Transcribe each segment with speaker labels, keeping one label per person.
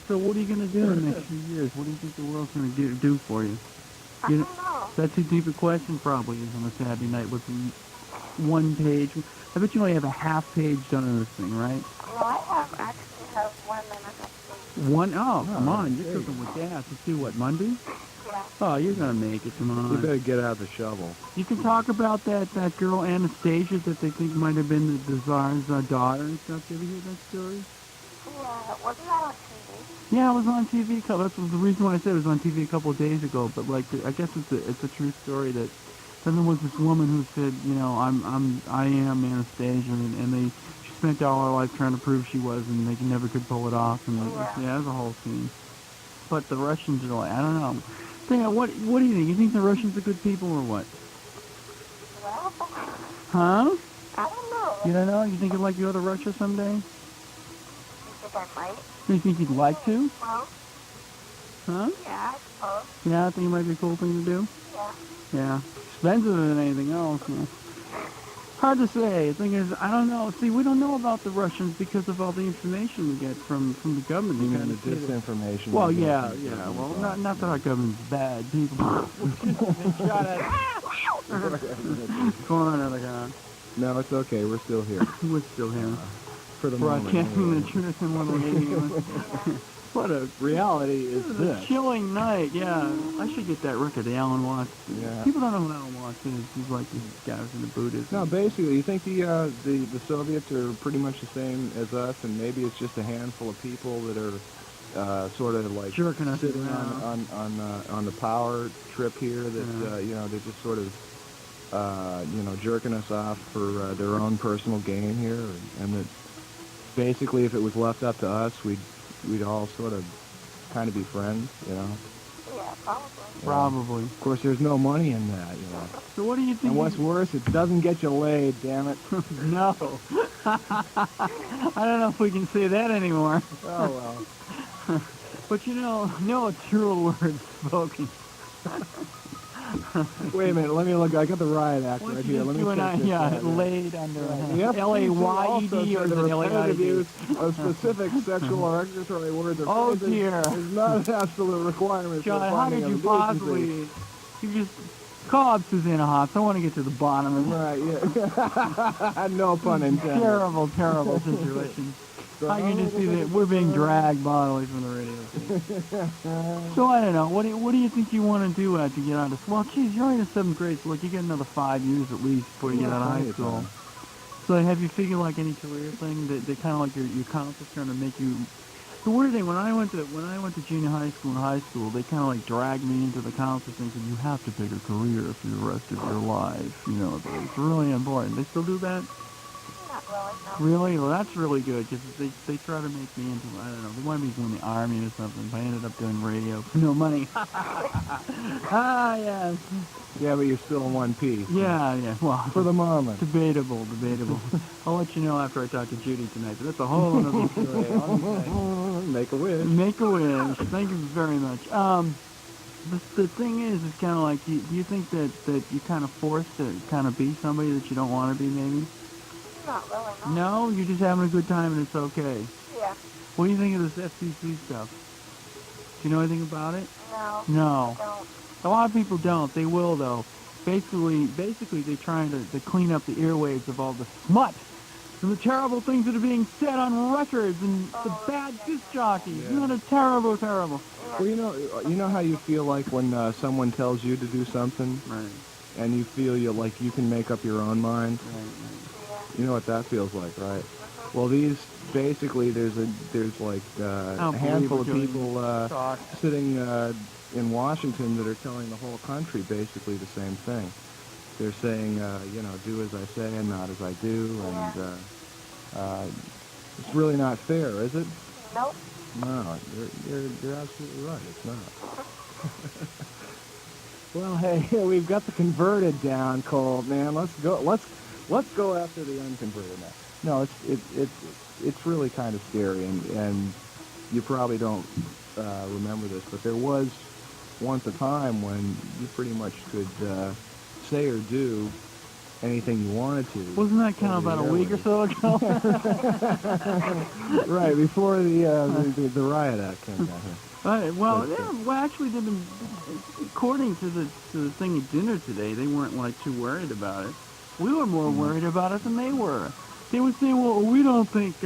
Speaker 1: So what are you going to do in the next few years? What do you think the world's going to do for you?
Speaker 2: I don't know.
Speaker 1: That's too deep a question probably is on a Saturday night with one page. I bet you only have a half page done on this thing, right?
Speaker 2: No, I actually have 1 minute.
Speaker 1: One? Oh, come
Speaker 3: Oh,
Speaker 1: on. You're
Speaker 3: there you
Speaker 1: cooking with gas. Let's see, what, Monday?
Speaker 2: Yeah.
Speaker 1: Oh, you're going to make it. Come
Speaker 3: You
Speaker 1: on.
Speaker 3: better get out the shovel.
Speaker 1: You can talk about that girl Anastasia that they think might have been the Tsar's daughter and stuff. Did you ever hear that story?
Speaker 2: Yeah, wasn't that on TV?
Speaker 1: Yeah, it was on TV. That's the reason why I said it was on TV a couple of days ago. But like, I guess it's a true story that then there was this woman who said, you know, I am Anastasia, and she spent all her life trying to prove she was, and they never could pull it off. And yeah, it was a whole scene. But the Russians are like, I don't know. What do you think? You think the Russians are good people or what?
Speaker 2: Well,
Speaker 1: Huh?
Speaker 2: I don't know.
Speaker 1: You don't know? You think you'd like to go to Russia someday?
Speaker 2: You think I might?
Speaker 1: You think you'd like to?
Speaker 2: Well,
Speaker 1: Huh?
Speaker 2: yeah, I suppose.
Speaker 1: Yeah, I think it might be a cool thing to do.
Speaker 2: Yeah.
Speaker 1: Yeah. Expensive than anything else. Yeah. Hard to say. The thing is, I don't know. See, we don't know about the Russians because of all the information we get from the government.
Speaker 3: You
Speaker 1: They
Speaker 3: mean the
Speaker 1: kinda say that-
Speaker 3: disinformation?
Speaker 1: Well,
Speaker 3: we get
Speaker 1: yeah,
Speaker 3: from
Speaker 1: yeah.
Speaker 3: the
Speaker 1: Well,
Speaker 3: government.
Speaker 1: not that our government's bad. People shot at. Go on, other guy.
Speaker 3: No, it's okay. We're still here.
Speaker 1: We're still here.
Speaker 3: For the moment.
Speaker 1: Broadcasting
Speaker 3: anyway.
Speaker 1: the truth in 180. What a
Speaker 3: Reality is
Speaker 1: this is
Speaker 3: this.
Speaker 1: a chilling night. Yeah, I should get that record, the Alan Watts.
Speaker 3: Yeah.
Speaker 1: People don't know who Alan Watts is. He's like these guys in the Buddhism.
Speaker 3: No, basically, you think the Soviets are pretty much the same as us, and maybe it's just a handful of people that are sort of like
Speaker 1: Jerking us
Speaker 3: sitting
Speaker 1: around.
Speaker 3: on the power trip here that you know, they're just sort of you know, jerking us off for their own personal gain here, and that basically if it was left up to us, we'd all sort of kind of be friends, you know.
Speaker 2: Yeah, probably.
Speaker 1: Probably.
Speaker 3: Of course, there's no money in that, you know.
Speaker 1: So what do you think?
Speaker 3: And what's worse, it doesn't get you laid, damn it.
Speaker 1: No. I don't know if we can say that anymore.
Speaker 3: Oh, well.
Speaker 1: But you know, no truer words spoken.
Speaker 3: Wait a minute, let me look. I got the riot act
Speaker 1: Once
Speaker 3: right
Speaker 1: you
Speaker 3: here.
Speaker 1: just
Speaker 3: Let me
Speaker 1: do an
Speaker 3: check this
Speaker 1: yeah,
Speaker 3: out.
Speaker 1: laid under
Speaker 3: The FCC
Speaker 1: L-A-Y-E-D
Speaker 3: also
Speaker 1: or
Speaker 3: said
Speaker 1: is
Speaker 3: the
Speaker 1: it
Speaker 3: repetitive
Speaker 1: L-A-I-D?
Speaker 3: use of specific sexual or excretory words or
Speaker 1: Oh,
Speaker 3: phrases
Speaker 1: dear.
Speaker 3: is not an absolute requirement for
Speaker 1: John, how
Speaker 3: finding
Speaker 1: did you
Speaker 3: of decency.
Speaker 1: possibly... You just... Call up Susanna Hobbs. I want to get to the bottom of this.
Speaker 3: Right, yeah. No pun intended.
Speaker 1: Terrible, terrible situation. I can just see that we're being dragged bodily from the radio. So I don't know. What do you think you want to do to get out of? Well, geez, you're only in 7th grade, so look, you get another 5 years at least before you get out of high school. So have you figured like any career thing that kind of like your counselor's trying to make you? The weird thing when I went to junior high school and high school, they kind of like dragged me into the counselor thing and said you have to pick a career for the rest of your life. You know, it's really important. They still do that?
Speaker 2: Not really, no.
Speaker 1: Really? Well, that's really good because they try to make me into, I don't know, they want me to go in the army or something. But I ended up doing radio for no money. Ah, yes.
Speaker 3: Yeah, but you're still in one piece.
Speaker 1: Yeah, yeah. Well,
Speaker 3: For the moment.
Speaker 1: debatable. I'll let you know after I talk to Judy tonight. But that's a whole other story.
Speaker 3: Make a wish.
Speaker 1: Make a wish. Thank you very much. The thing is, it's kind of like, do you think that you're kind of forced to kind of be somebody that you don't want to be, maybe?
Speaker 2: Not really, no.
Speaker 1: No? You're just having a good time and it's okay.
Speaker 2: Yeah.
Speaker 1: What do you think of this FCC stuff? Do you know anything about it?
Speaker 2: No.
Speaker 1: No.
Speaker 2: Don't.
Speaker 1: A lot of people don't. They will, though. Basically they're trying to clean up the airwaves of all the smut and the terrible things that are being said on records and the bad disc jockeys.
Speaker 3: Yeah.
Speaker 1: Isn't that terrible?
Speaker 3: Well, you know how you feel like when someone tells you to do something,
Speaker 1: Right.
Speaker 3: and you feel like you can make up your own mind.
Speaker 1: Right.
Speaker 3: You know what that feels like, right? Well, these basically there's like a handful of people
Speaker 1: Talk.
Speaker 3: sitting in Washington that are telling the whole country basically the same thing. They're saying, you know, do as I say and not as I do, and it's really not fair, is it?
Speaker 2: Nope.
Speaker 3: No, you're absolutely right. It's not. Well, hey, we've got the converted down cold, man. Let's go after the unconverted now. No, it's really kind of scary, and you probably don't remember this, but there was once a time when you pretty much could say or do anything you wanted to.
Speaker 1: Wasn't that kind of about a week or so ago?
Speaker 3: Right, before the riot act came down here.
Speaker 1: Right, well, actually, they've been, according to the thing at dinner today, they weren't like too worried about it. We were more worried about it than they were. They would say, well, we don't think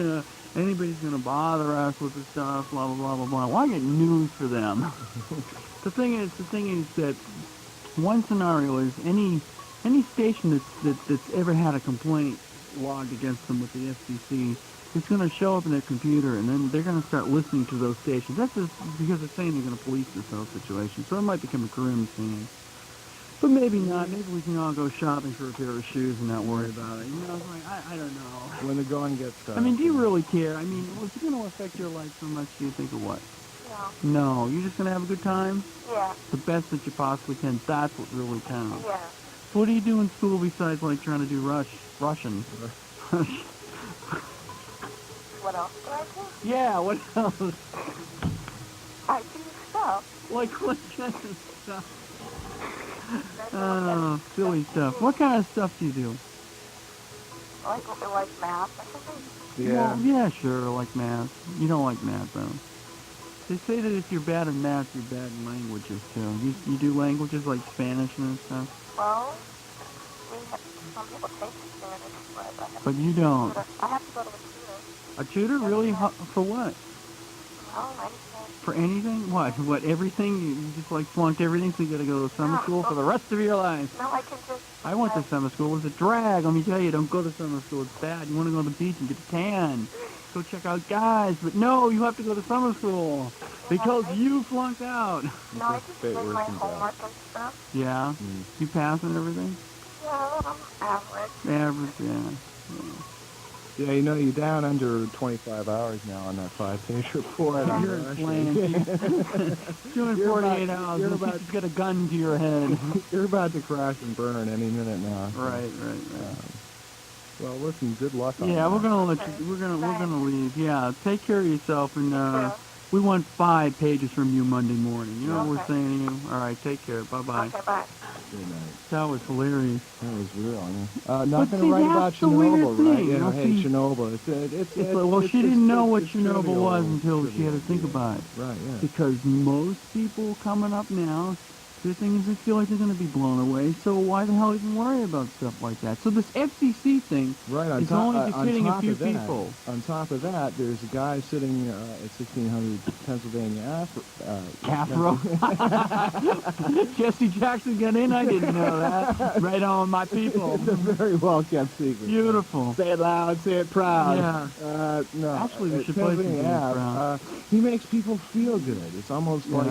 Speaker 1: anybody's going to bother us with this stuff, blah, blah, blah, blah, blah. Well, I get news for them. The thing is that one scenario is any station that's ever had a complaint logged against them with the FCC, it's going to show up in their computer, and then they're going to start listening to those stations. That's just because they're saying they're going to police this whole situation. So it might become a grim scene. But maybe not. Maybe we can all go shopping for a pair of shoes and not worry about it. You know, it's like, I don't know.
Speaker 3: When the going gets tough.
Speaker 1: I mean, do you really care? I mean, what's it going to affect your life so much, do you think, or what?
Speaker 2: No.
Speaker 1: No. You're just going to have a good time?
Speaker 2: Yeah.
Speaker 1: The best that you possibly can. That's what really counts.
Speaker 2: Yeah.
Speaker 1: So what do you do in school besides, like, trying to do Russian?
Speaker 2: What else do I do?
Speaker 1: Yeah, what else?
Speaker 2: I do stuff.
Speaker 1: Like, what kind of stuff? Oh, silly stuff. What kind of stuff do you do?
Speaker 2: Like math or something.
Speaker 3: Yeah.
Speaker 1: Well, yeah, sure, like math. You don't like math, though. They say that if you're bad in math, you're bad in languages, too. You do languages like Spanish and stuff?
Speaker 2: Well, we have some people take Spanish, but I have
Speaker 1: But you don't.
Speaker 2: I have to go to a tutor.
Speaker 1: A tutor? Really? For what?
Speaker 2: Oh, anything.
Speaker 1: For anything? What, everything? You just, like, flunked everything, so you gotta go to summer school for the rest of your life?
Speaker 2: No, I can just...
Speaker 1: I went to summer school. It was a drag. Let me tell you, don't go to summer school. It's bad. You want to go to the beach and get a tan. Go check out guys. But no, you have to go to summer school because you flunked out.
Speaker 2: No, I just did my homework and stuff.
Speaker 1: Yeah? You pass and everything?
Speaker 2: Yeah, I'm average.
Speaker 1: Average, yeah.
Speaker 3: Yeah, you know, you're down under 25 hours now on that 5-page report.
Speaker 1: You're in flames. Doing 48 hours.
Speaker 3: You're
Speaker 1: You're
Speaker 3: about
Speaker 1: to get a gun to your head.
Speaker 3: You're about to crash and burn any minute now.
Speaker 1: Right.
Speaker 3: Well, listen, good luck on
Speaker 1: Yeah,
Speaker 3: that.
Speaker 1: we're gonna let you. We're gonna leave. Yeah, take care of yourself, and we want 5 pages from you Monday morning. You know what we're saying to you? All right, take care. Bye-bye.
Speaker 2: Okay, bye.
Speaker 3: Good night.
Speaker 1: That was hilarious.
Speaker 3: That was real. Not
Speaker 1: see,
Speaker 3: going to write about
Speaker 1: that's the weird
Speaker 3: Chernobyl,
Speaker 1: thing,
Speaker 3: right?
Speaker 1: you
Speaker 3: You know,
Speaker 1: know,
Speaker 3: hey,
Speaker 1: see,
Speaker 3: Chernobyl. It's
Speaker 1: She didn't know what Chernobyl
Speaker 3: trivial,
Speaker 1: was until she had to think
Speaker 3: trivial.
Speaker 1: about it.
Speaker 3: Right, yeah.
Speaker 1: Because most people coming up now, their thing is they feel like they're going to be blown away, so why the hell even worry about stuff like that? So this FCC thing
Speaker 3: Right,
Speaker 1: is only just hitting a few people.
Speaker 3: On top of that, there's a guy sitting at 1600 Pennsylvania
Speaker 1: Cathro. Jesse Jackson got in? I didn't know that. Right on, my people.
Speaker 3: It's a very well-kept secret.
Speaker 1: Beautiful.
Speaker 3: Say it loud, say it proud.
Speaker 1: Yeah.
Speaker 3: No.
Speaker 1: Actually, we should play
Speaker 3: Pennsylvania
Speaker 1: something
Speaker 3: Ave, he makes people feel good. It's almost like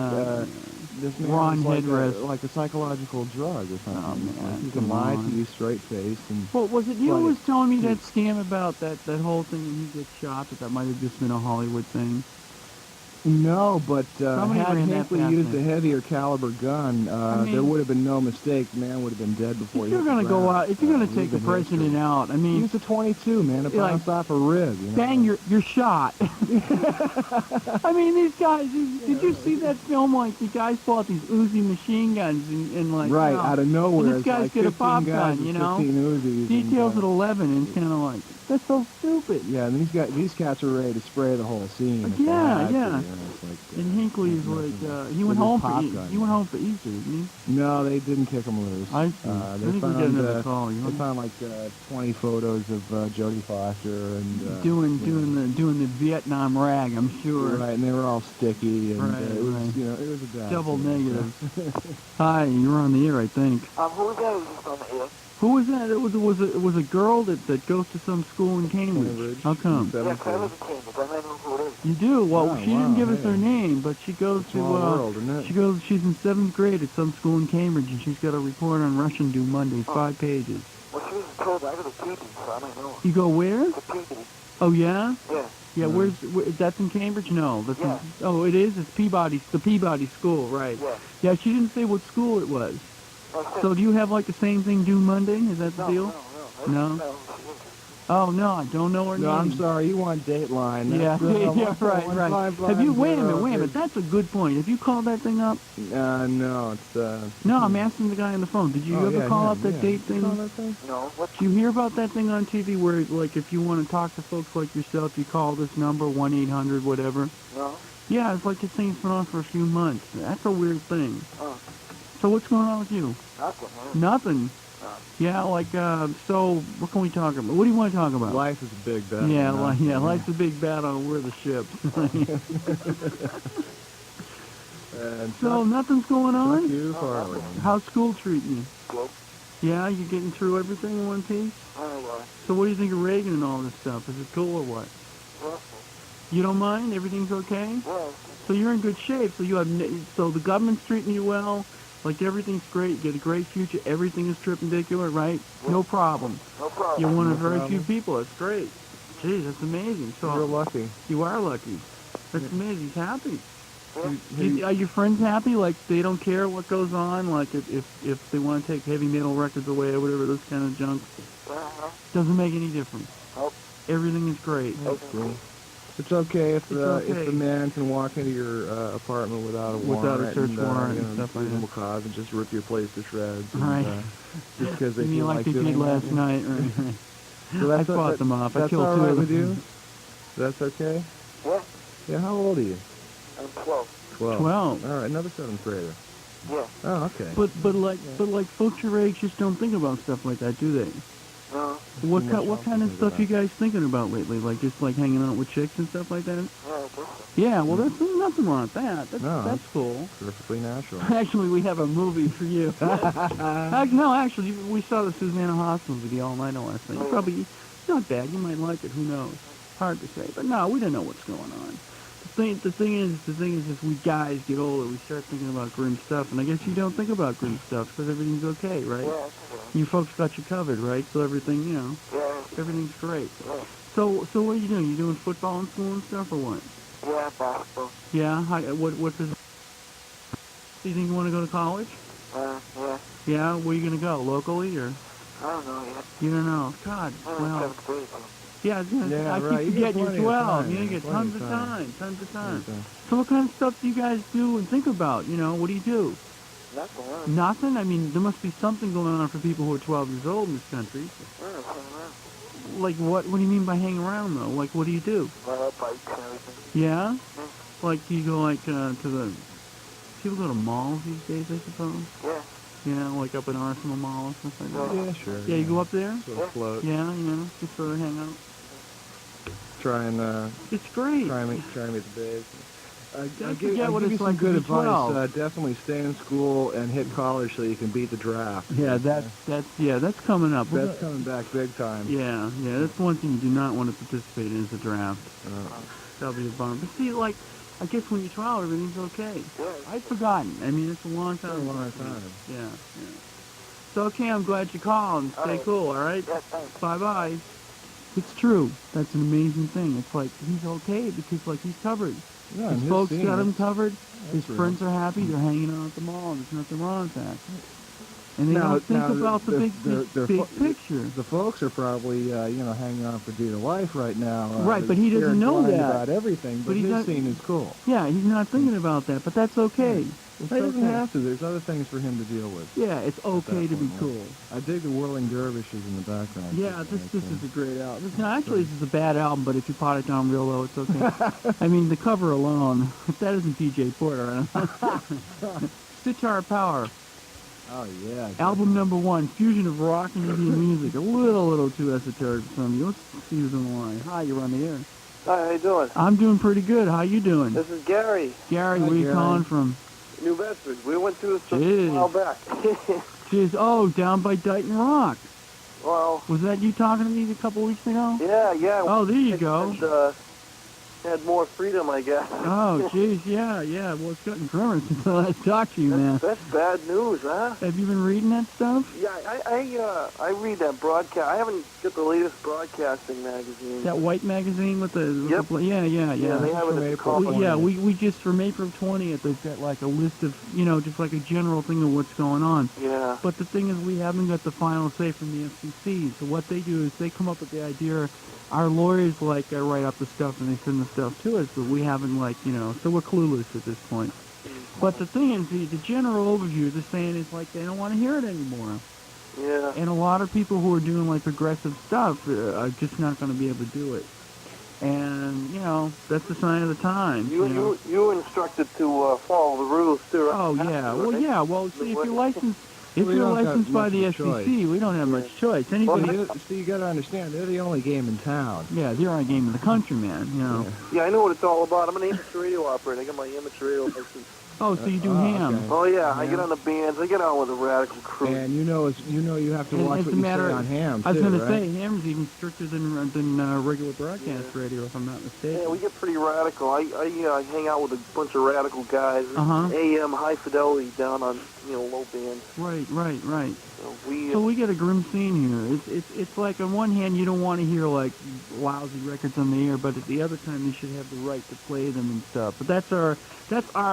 Speaker 3: this man
Speaker 1: Ron
Speaker 3: is
Speaker 1: Headrest.
Speaker 3: like a psychological drug or something.
Speaker 1: Oh, man,
Speaker 3: Like he can
Speaker 1: come
Speaker 3: lie
Speaker 1: on.
Speaker 3: to you straight-faced. And
Speaker 1: Well, was it you
Speaker 3: Like,
Speaker 1: who was telling me that scam about that whole thing when he gets shot, that might have just been a Hollywood thing?
Speaker 3: no, but
Speaker 1: Somebody
Speaker 3: had
Speaker 1: ran that
Speaker 3: Hinckley
Speaker 1: past
Speaker 3: used
Speaker 1: me.
Speaker 3: a heavier caliber gun,
Speaker 1: mean,
Speaker 3: there would have been no mistake. The man would have been dead before
Speaker 1: If
Speaker 3: he
Speaker 1: you're
Speaker 3: hit
Speaker 1: going
Speaker 3: the
Speaker 1: to go
Speaker 3: ground.
Speaker 1: out, if you're going to take a
Speaker 3: Leave
Speaker 1: president out, I
Speaker 3: He
Speaker 1: mean,
Speaker 3: used a 22, man. It
Speaker 1: like,
Speaker 3: bounced off a rib. You know?
Speaker 1: bang, you're shot. I mean, these guys, did you see that film? Like, the guys bought these Uzi machine guns and like,
Speaker 3: Right,
Speaker 1: you know,
Speaker 3: out of nowhere.
Speaker 1: and this
Speaker 3: it's
Speaker 1: guy's
Speaker 3: like
Speaker 1: get a
Speaker 3: 15
Speaker 1: pop
Speaker 3: guys
Speaker 1: gun, you
Speaker 3: with
Speaker 1: know?
Speaker 3: 15 Uzis
Speaker 1: Details
Speaker 3: and,
Speaker 1: at 11, and it's kind of like, that's so stupid.
Speaker 3: Yeah, and these cats are ready to spray the whole scene. if they
Speaker 1: Yeah,
Speaker 3: had to,
Speaker 1: yeah.
Speaker 3: you know, it's like,
Speaker 1: And Hinckley's
Speaker 3: nothing.
Speaker 1: like, he
Speaker 3: With
Speaker 1: went
Speaker 3: his
Speaker 1: home
Speaker 3: pop
Speaker 1: for
Speaker 3: gun,
Speaker 1: he went home for Easter, didn't he?
Speaker 3: No, they didn't kick him loose.
Speaker 1: I see.
Speaker 3: They
Speaker 1: I think we
Speaker 3: found,
Speaker 1: get another call. You
Speaker 3: They
Speaker 1: know?
Speaker 3: found like 20 photos of Jodie Foster and
Speaker 1: doing
Speaker 3: you
Speaker 1: the Vietnam rag, I'm
Speaker 3: know,
Speaker 1: sure.
Speaker 3: right, and they were all sticky, and
Speaker 1: Right,
Speaker 3: it was
Speaker 1: right.
Speaker 3: you know it was a bad
Speaker 1: Double
Speaker 3: scene.
Speaker 1: negative. Hi, you're on the air, I think.
Speaker 2: Who was that who was just on the air?
Speaker 1: Who was that? It was a girl that goes to some school in Cambridge. How come?
Speaker 2: Yeah, I live in Cambridge. I know who it is.
Speaker 1: You do? Well,
Speaker 3: Oh,
Speaker 1: she didn't
Speaker 3: wow,
Speaker 1: give us
Speaker 3: hey.
Speaker 1: her name, but she goes to
Speaker 3: Small world, isn't it?
Speaker 1: she's in 7th grade at some school in Cambridge, and she's got a report on Russian due Monday, 5 pages.
Speaker 2: Well, she was told I go to Peabody, so I might know her.
Speaker 1: You go where?
Speaker 2: To Peabody.
Speaker 1: Oh yeah?
Speaker 2: Yeah.
Speaker 1: Yeah, that's in Cambridge? No. That's
Speaker 2: Yeah.
Speaker 1: Oh, it is? It's the Peabody School, right.
Speaker 2: Yeah.
Speaker 1: Yeah, she didn't say what school it was.
Speaker 2: Oh,
Speaker 1: So do you have like the same thing due Monday? Is that the deal?
Speaker 2: No.
Speaker 1: No? Oh, no, I don't know her name.
Speaker 3: No, I'm sorry. You want Dateline.
Speaker 1: Yeah,
Speaker 3: That's,
Speaker 1: yeah, right. Have you, wait a minute, that's a good point. Have you called that thing up?
Speaker 3: No, it's,
Speaker 1: No, I'm asking the guy on the phone. Did you ever call up that date thing?
Speaker 3: Call that thing?
Speaker 2: No, what?
Speaker 1: Did you hear about that thing on TV where, like, if you want to talk to folks like yourself, you call this number, 1-800, whatever?
Speaker 2: No.
Speaker 1: Yeah, it's like this thing's been on for a few months. That's a weird thing.
Speaker 2: Oh.
Speaker 1: So what's going on with you?
Speaker 2: Nothing.
Speaker 1: Nothing. Yeah, like, so, what can we talk about? What do you want to talk about?
Speaker 3: Life is a big battle.
Speaker 1: Yeah, life's a big battle. We're the ships.
Speaker 3: And
Speaker 1: So, nothing's going on?
Speaker 3: fuck you, Farley.
Speaker 1: How's school treating you?
Speaker 2: Good.
Speaker 1: Yeah, you getting through everything in one piece?
Speaker 2: Oh,
Speaker 1: So what do you think of Reagan and all this stuff? Is it cool or what?
Speaker 2: well,
Speaker 1: You don't mind? Everything's okay?
Speaker 2: well,
Speaker 1: So you're in good shape. So you have, so the government's treating you well. Like everything's great. You get a great future. Everything is perpendicular, right? No problem.
Speaker 2: no problem.
Speaker 1: You're one of
Speaker 3: No
Speaker 1: very few
Speaker 3: problem.
Speaker 1: people. That's great. Geez, that's amazing. So
Speaker 3: You're lucky.
Speaker 1: you are lucky. That's amazing. He's happy.
Speaker 2: Yeah.
Speaker 1: Are your friends happy? Like they don't care what goes on? Like if they want to take heavy metal records away or whatever, those kind of junk, doesn't make any difference.
Speaker 2: Nope.
Speaker 1: Everything is great.
Speaker 3: That's cool. It's okay if
Speaker 1: It's okay.
Speaker 3: if the man can walk into your apartment without a warrant,
Speaker 1: Without a search warrant and
Speaker 3: you know,
Speaker 1: stuff like that.
Speaker 3: reasonable cause, and just rip your place to shreds. And,
Speaker 1: Right.
Speaker 3: Just because they
Speaker 1: You mean
Speaker 3: feel
Speaker 1: like
Speaker 3: like
Speaker 1: they
Speaker 3: doing
Speaker 1: did last
Speaker 3: that.
Speaker 1: night? Right.
Speaker 3: So
Speaker 1: I
Speaker 3: that's
Speaker 1: fought them off. I
Speaker 3: That's
Speaker 1: killed
Speaker 3: all
Speaker 1: two
Speaker 3: right
Speaker 1: of
Speaker 3: with
Speaker 1: them.
Speaker 3: you? That's okay?
Speaker 2: Yeah.
Speaker 3: Yeah, how old are you?
Speaker 2: I'm 12.
Speaker 3: 12.
Speaker 1: 12.
Speaker 3: All right, another 7th grader.
Speaker 2: Yeah.
Speaker 3: Oh, okay.
Speaker 1: But like folks your age just don't think about stuff like that, do they?
Speaker 2: No.
Speaker 1: What
Speaker 3: Too
Speaker 1: kind
Speaker 3: much
Speaker 1: what
Speaker 3: else
Speaker 1: kind
Speaker 3: to
Speaker 1: of
Speaker 3: think
Speaker 1: stuff
Speaker 3: about.
Speaker 1: you guys thinking about lately? Like just like hanging out with chicks and stuff like that?
Speaker 2: Yeah, I guess so.
Speaker 1: Yeah, well there's nothing wrong with that.
Speaker 3: No.
Speaker 1: That's cool.
Speaker 3: Perfectly natural.
Speaker 1: Actually, we have a movie for you. No, actually, we saw the Susanna Haas movie, The All Nighter last night. It's not bad. You might like it. Who knows? Hard to say. But no, we don't know what's going on. The thing is, as we guys get older, we start thinking about grim stuff. And I guess you don't think about grim stuff because everything's okay, right?
Speaker 2: Yeah, it's okay.
Speaker 1: You folks got you covered, right? So everything, you know,
Speaker 2: Yeah.
Speaker 1: everything's great.
Speaker 2: Yeah.
Speaker 1: So what are you doing? You doing football in school and stuff or what?
Speaker 2: Yeah, basketball.
Speaker 1: Yeah. What does? Do you think you want to go to college?
Speaker 2: Yeah.
Speaker 1: Yeah. Where you gonna go? Locally or?
Speaker 2: I don't know yet.
Speaker 1: You don't know. God.
Speaker 2: I'm in
Speaker 1: Well.
Speaker 2: 7th grade.
Speaker 1: Yeah.
Speaker 3: Yeah,
Speaker 1: I
Speaker 3: right.
Speaker 1: keep
Speaker 3: You get
Speaker 1: forgetting you're
Speaker 3: plenty of
Speaker 1: 12.
Speaker 3: time,
Speaker 1: You
Speaker 3: man.
Speaker 1: get
Speaker 3: Plenty
Speaker 1: tons
Speaker 3: of
Speaker 1: of
Speaker 3: time.
Speaker 1: time. Tons of time.
Speaker 3: Okay.
Speaker 1: So what kind of stuff do you guys do and think about? You know, what do you do?
Speaker 2: Nothing else.
Speaker 1: Nothing? I mean, there must be something going on for people who are 12 years old in this country.
Speaker 2: Yeah, hang around.
Speaker 1: Like what? What do you mean by hang around though? Like what do you do?
Speaker 2: Bikes and everything.
Speaker 1: Yeah? Like do you go like to the? People go to malls these days, I suppose.
Speaker 2: Yeah.
Speaker 1: Yeah, like up in Arsenal Mall or something like that.
Speaker 3: Yeah, sure.
Speaker 1: Yeah, you go up there?
Speaker 3: Sort of float.
Speaker 1: Yeah, you know, just sort of hang out.
Speaker 3: Try and
Speaker 1: It's great.
Speaker 3: try and meet the babes.
Speaker 1: Don't forget what it's
Speaker 3: some
Speaker 1: like to
Speaker 3: good
Speaker 1: be
Speaker 3: advice.
Speaker 1: 12.
Speaker 3: Definitely stay in school and hit college so you can beat the draft.
Speaker 1: Yeah, that's coming up.
Speaker 3: That's coming back big time.
Speaker 1: Yeah, that's one thing you do not want to participate in is the draft.
Speaker 3: Uh,
Speaker 1: That'll be a bummer. But see, like, I guess when you're 12, everything's okay.
Speaker 2: Yeah.
Speaker 1: I'd forgotten. I mean, it's a long
Speaker 3: It's a
Speaker 1: time.
Speaker 3: long time.
Speaker 1: Yeah. So, okay, I'm glad you called. And stay
Speaker 2: Alright.
Speaker 1: cool, all right?
Speaker 2: Yeah, thanks.
Speaker 1: Bye-bye. It's true. That's an amazing thing. It's like, he's okay because, like, he's covered.
Speaker 3: Yeah,
Speaker 1: His
Speaker 3: and
Speaker 1: folks
Speaker 3: scene,
Speaker 1: got him
Speaker 3: it's-
Speaker 1: covered. His
Speaker 3: that's real.
Speaker 1: friends are happy. They're hanging out at the mall. There's nothing wrong with that. And they
Speaker 3: Now-
Speaker 1: don't think
Speaker 3: now
Speaker 1: about the big
Speaker 3: fo-
Speaker 1: picture.
Speaker 3: The folks are probably, hanging on for dear life right now.
Speaker 1: Right, but he
Speaker 3: they're
Speaker 1: doesn't know
Speaker 3: blind
Speaker 1: that.
Speaker 3: about everything,
Speaker 1: But
Speaker 3: but
Speaker 1: he's
Speaker 3: his
Speaker 1: not-
Speaker 3: scene is cool.
Speaker 1: Yeah, he's not thinking about that, but that's okay. It's
Speaker 3: He doesn't
Speaker 1: okay.
Speaker 3: have to. There's other things for him to deal with.
Speaker 1: Yeah, it's okay to be
Speaker 3: point,
Speaker 1: cool.
Speaker 3: I dig the whirling dervishes in the background.
Speaker 1: Yeah, this is a great album. Listen, actually, this is a bad album, but if you pot it down real low, it's okay. I mean, the cover alone, if that isn't PJ Porter, I don't know. Sitar Power,
Speaker 3: Oh, yeah.
Speaker 1: album number 1, fusion of rock and Indian music. A little too esoteric for some of you. Let's see who's on the line. Hi, you're on the air.
Speaker 2: Hi, how you doing?
Speaker 1: I'm doing pretty good. How you doing?
Speaker 2: This is Gary,
Speaker 1: Gary,
Speaker 3: Hi,
Speaker 1: where you
Speaker 3: Gary.
Speaker 1: calling from?
Speaker 2: New Bedford. We went through this
Speaker 1: Jeez.
Speaker 2: a while back.
Speaker 1: Jeez, oh, down by Dighton Rock.
Speaker 2: Well,
Speaker 1: Was that you talking to me a couple weeks ago?
Speaker 2: yeah.
Speaker 1: Oh, there you go.
Speaker 2: And,
Speaker 4: had more freedom, I guess.
Speaker 1: Oh, jeez, yeah. Well, it's gotten grimmer since I last talked to you, man.
Speaker 4: That's bad news, huh?
Speaker 1: Have you been reading that stuff?
Speaker 4: Yeah, I read that broadcast. I haven't got the latest broadcasting magazine.
Speaker 1: That white magazine with the...
Speaker 4: Yep.
Speaker 1: Yeah.
Speaker 4: Yeah, they have it at the
Speaker 1: Well, yeah, we just, from April 20th, they've got like a list of, just like a general thing of what's going on.
Speaker 4: Yeah.
Speaker 1: But the thing is, we haven't got the final say from the FCC. So what they do is they come up with the idea. Our lawyers, write up the stuff and they send the stuff to us, but we haven't, so we're clueless at this point. But the thing is, the general overview they're saying is, they don't want to hear it anymore.
Speaker 4: Yeah.
Speaker 1: And a lot of people who are doing, progressive stuff are just not going to be able to do it. And, that's the sign of the times.
Speaker 4: You instructed to follow the rules, too, right?
Speaker 1: Oh, yeah.
Speaker 4: Right?
Speaker 1: Well, yeah. Well, see, if you're licensed... If you're licensed by the FCC, we don't have much choice. Anybody...
Speaker 3: See, you got to understand, they're the only game in town.
Speaker 1: Yeah, they're our game in the country, man,
Speaker 4: Yeah, I know what it's all about. I'm an amateur radio operator. I got my amateur radio license.
Speaker 1: Oh, so you do ham.
Speaker 3: Okay.
Speaker 4: Oh, yeah. I get on the bands. I get on with the radical crew.
Speaker 3: And you know you have to watch what you say on ham, too,
Speaker 1: I was going to
Speaker 3: right?
Speaker 1: say, ham's even stricter than regular broadcast radio, if I'm not mistaken.
Speaker 4: Yeah, we get pretty radical. I hang out with a bunch of radical guys. AM high fidelity down on low bands.
Speaker 1: Right.
Speaker 4: So
Speaker 1: we get a grim scene here. It's like on one hand you don't want to hear lousy records on the air, but at the other time you should have the right to play them and stuff. But that's our